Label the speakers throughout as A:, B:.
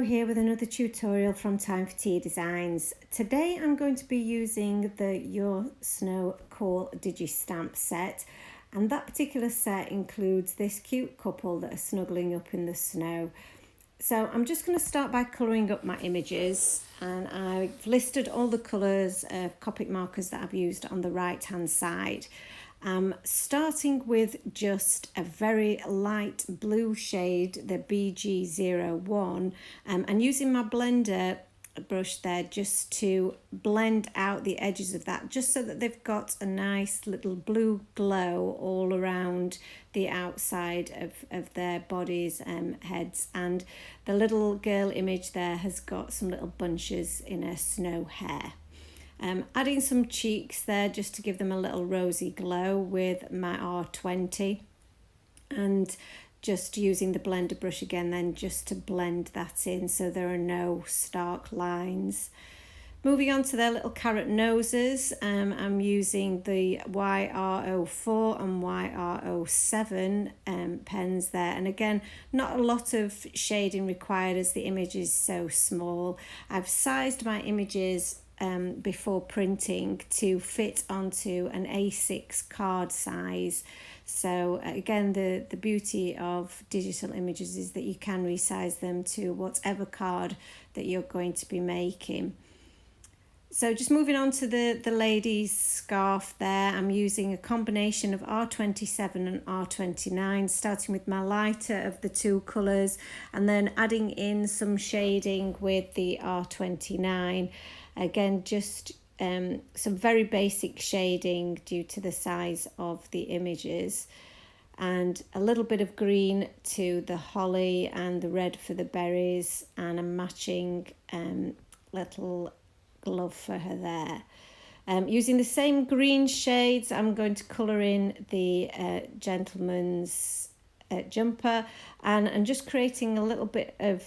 A: here with another tutorial from Time for Tea Designs. Today I'm going to be using the Your Snow Cool digi stamp set, and that particular set includes this cute couple that are snuggling up in the snow. So I'm just going to start by colouring up my images, and I've listed all the colours of Copic markers that I've used on the right hand side. Starting with just a very light blue shade, the BG01, and using my blender brush there just to blend out the edges of that, just so that they've got a nice little blue glow all around the outside of their bodies and heads. And the little girl image there has got some little bunches in her snow hair. Adding some cheeks there just to give them a little rosy glow with my R20, and just using the blender brush again then just to blend that in so there are no stark lines. Moving on to their little carrot noses, I'm using the YR04 and YR07 pens there, and again not a lot of shading required as the image is so small. I've sized my images before printing to fit onto an A6 card size. So again, the beauty of digital images is that you can resize them to whatever card that you're going to be making. So just moving on to the lady's scarf there, I'm using a combination of R27 and R29, starting with my lighter of the two colours and then adding in some shading with the R29. Again, just some very basic shading due to the size of the images, and a little bit of green to the holly and the red for the berries, and a matching little glove for her there. Using the same green shades, I'm going to colour in the gentleman's jumper, and just creating a little bit of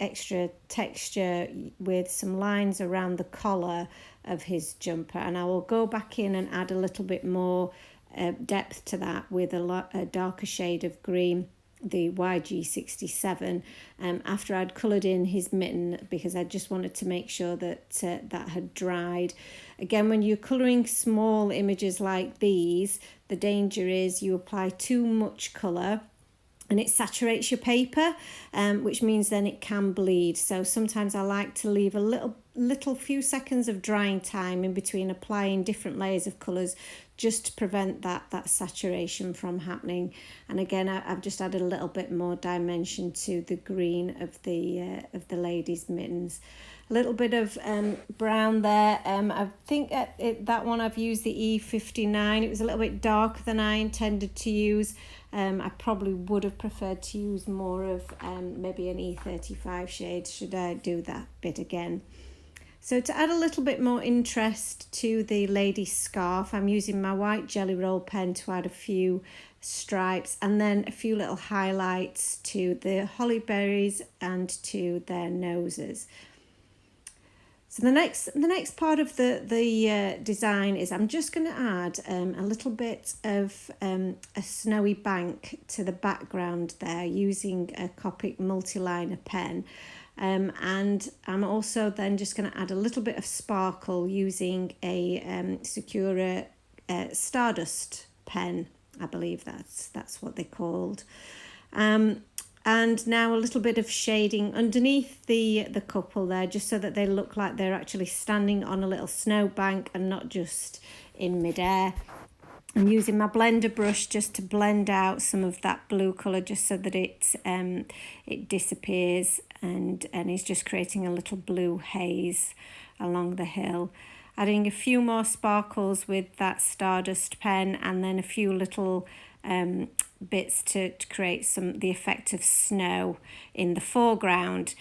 A: extra texture with some lines around the collar of his jumper, and I will go back in and add a little bit more depth to that with a darker shade of green, the YG67, after I'd coloured in his mitten, because I just wanted to make sure that that had dried. Again, when you're colouring small images like these, the danger is you apply too much colour and it saturates your paper, which means then it can bleed. So sometimes I like to leave a little few seconds of drying time in between applying different layers of colours, just to prevent that saturation from happening. And again, I've just added a little bit more dimension to the green of the lady's mittens. A little bit of brown there. I think that one I've used the E59. It was a little bit darker than I intended to use. I probably would have preferred to use more of maybe an E35 shade should I do that bit again. So to add a little bit more interest to the lady's scarf, I'm using my white jelly roll pen to add a few stripes and then a few little highlights to the holly berries and to their noses. So the next part of the design is I'm just going to add a little bit of a snowy bank to the background there using a Copic multi-liner pen. And I'm also then just going to add a little bit of sparkle using a Sakura Stardust pen. I believe that's what they're called. And now a little bit of shading underneath the couple there, just so that they look like they're actually standing on a little snowbank and not just in midair. I'm using my blender brush just to blend out some of that blue colour, just so that it disappears and is just creating a little blue haze along the hill. Adding a few more sparkles with that Stardust pen, and then a few little bits to create the effect of snow in the foreground.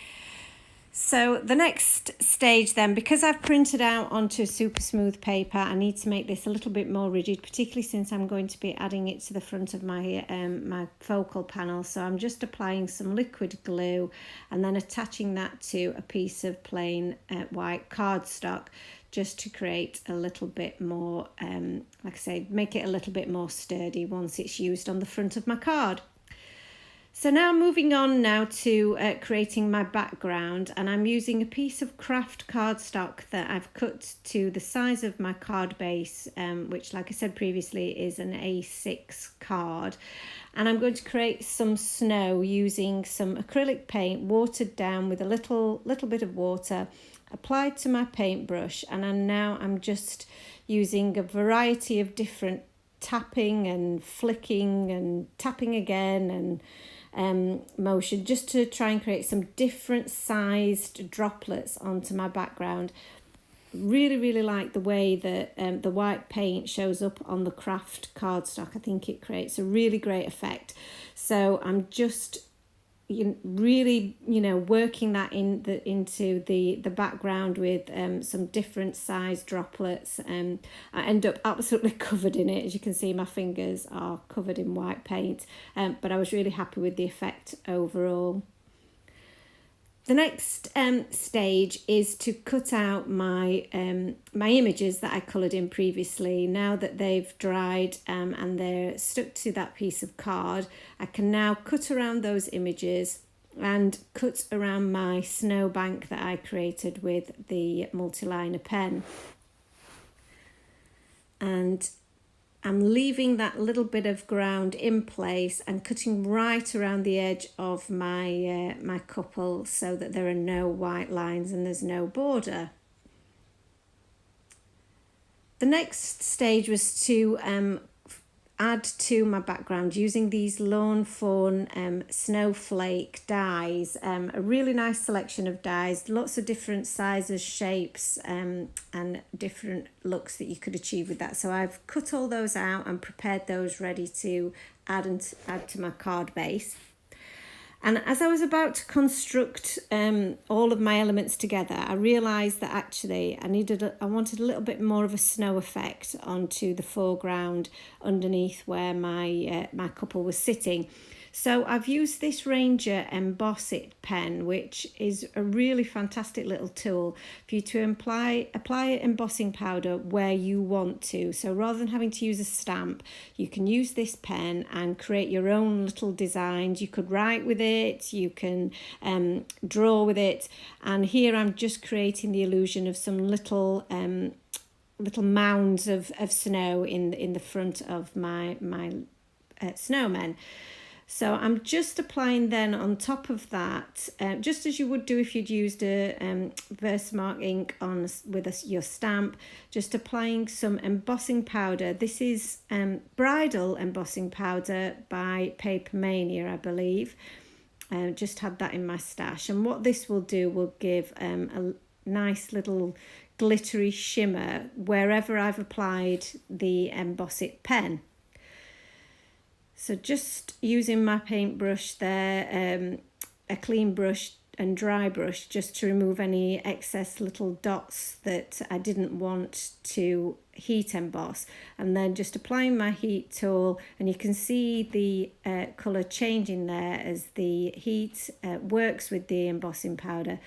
A: So the next stage then, because I've printed out onto super smooth paper, I need to make this a little bit more rigid, particularly since I'm going to be adding it to the front of my my focal panel. So I'm just applying some liquid glue and then attaching that to a piece of plain white cardstock, just to create a little bit more, like I say, make it a little bit more sturdy once it's used on the front of my card. So now moving on now to creating my background, and I'm using a piece of craft cardstock that I've cut to the size of my card base, which, like I said previously, is an A6 card. And I'm going to create some snow using some acrylic paint watered down with a little bit of water applied to my paintbrush. And I'm just using a variety of different tapping and flicking and tapping again and motion, just to try and create some different sized droplets onto my background. Really like the way that the white paint shows up on the craft cardstock. I think it creates a really great effect. So I'm just really working that into the background with some different size droplets. I end up absolutely covered in it. As you can see, my fingers are covered in white paint, but I was really happy with the effect overall. The next stage is to cut out my my images that I coloured in previously. Now that they've dried and they're stuck to that piece of card, I can now cut around those images and cut around my snowbank that I created with the multi-liner pen. And I'm leaving that little bit of ground in place and cutting right around the edge of my my couple so that there are no white lines and there's no border. The next stage was to add to my background using these Lawn Fawn snowflake dies, a really nice selection of dies, lots of different sizes, shapes and different looks that you could achieve with that. So I've cut all those out and prepared those ready to add to my card base. And as I was about to construct all of my elements together, I realised that actually I wanted a little bit more of a snow effect onto the foreground underneath where my my couple was sitting. So I've used this Ranger Emboss It pen, which is a really fantastic little tool for you to apply embossing powder where you want to. So rather than having to use a stamp, you can use this pen and create your own little designs. You could write with it, you can draw with it. And here I'm just creating the illusion of some little mounds of snow in the front of my snowmen. So I'm just applying then on top of that, just as you would do if you'd used a Versamark ink on with your stamp, just applying some embossing powder. This is bridal embossing powder by Paper Mania, I believe. Just had that in my stash, and what this will do will give a nice little glittery shimmer wherever I've applied the Emboss It pen. So just using my paintbrush there, a clean brush and dry brush, just to remove any excess little dots that I didn't want to heat emboss, and then just applying my heat tool, and you can see the colour changing there as the heat works with the embossing powder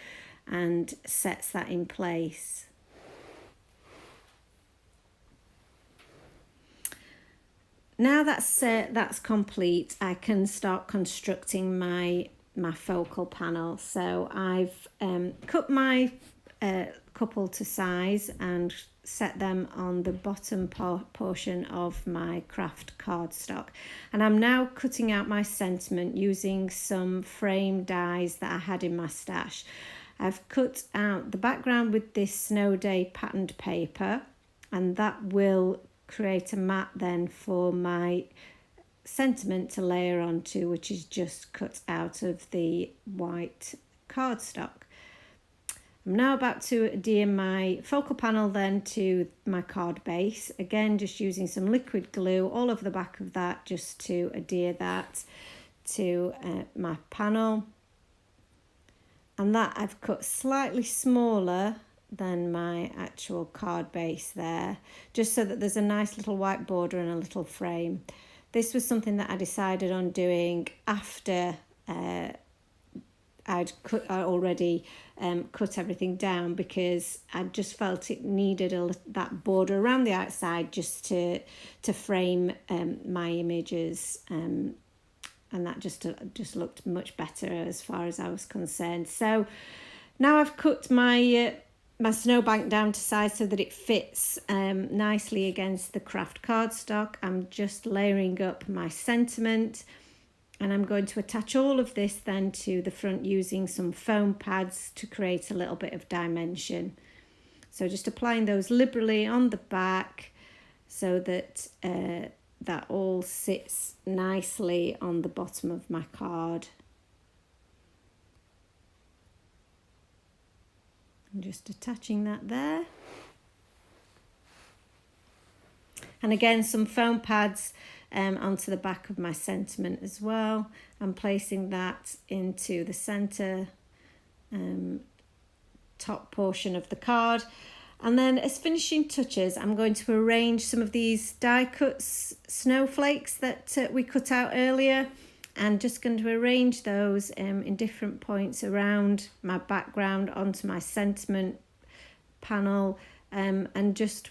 A: and sets that in place. Now that's complete, I can start constructing my focal panel. So I've cut my couple to size and set them on the bottom portion of my craft cardstock. And I'm now cutting out my sentiment using some frame dies that I had in my stash. I've cut out the background with this Snow Day patterned paper, and that will create a mat then for my sentiment to layer onto, which is just cut out of the white cardstock. I'm now about to adhere my focal panel then to my card base, again just using some liquid glue all over the back of that just to adhere that to my panel. And that I've cut slightly smaller than my actual card base there, just so that there's a nice little white border and a little frame. This was something that I decided on doing after I'd already cut everything down, because I just felt it needed that border around the outside just to frame my images that just looked much better as far as I was concerned. So now I've cut my my snowbank down to size so that it fits nicely against the craft cardstock. I'm just layering up my sentiment, and I'm going to attach all of this then to the front using some foam pads to create a little bit of dimension. So just applying those liberally on the back so that that all sits nicely on the bottom of my card. I'm just attaching that there. And again, some foam pads onto the back of my sentiment as well. I'm placing that into the center top portion of the card. And then as finishing touches, I'm going to arrange some of these die cut snowflakes that we cut out earlier, and just going to arrange those in different points around my background onto my sentiment panel, and just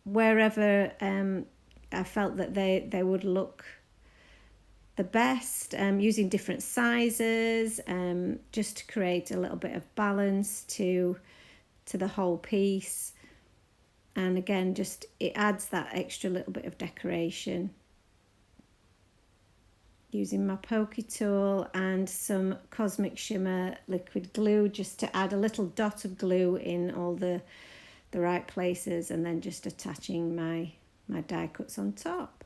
A: wherever I felt that they would look the best, using different sizes, just to create a little bit of balance to the whole piece. And again, just it adds that extra little bit of decoration. Using my pokey tool and some Cosmic Shimmer liquid glue just to add a little dot of glue in all the right places, and then just attaching my die cuts on top.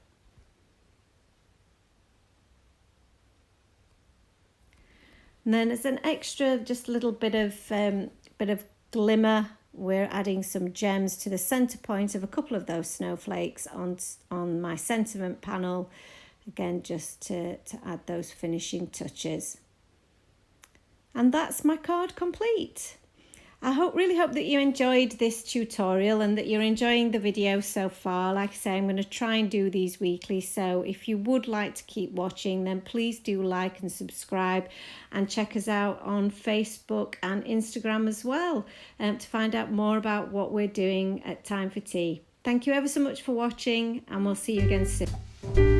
A: And then as an extra, just a little bit of glimmer, we're adding some gems to the center point of a couple of those snowflakes on my sentiment panel, again just to add those finishing touches. And that's my card complete. I really hope that you enjoyed this tutorial and that you're enjoying the video so far. Like I say, I'm going to try and do these weekly, so if you would like to keep watching, then please do like and subscribe, and check us out on Facebook and Instagram as well, to find out more about what we're doing at Time for Tea. Thank you ever so much for watching, and we'll see you again soon.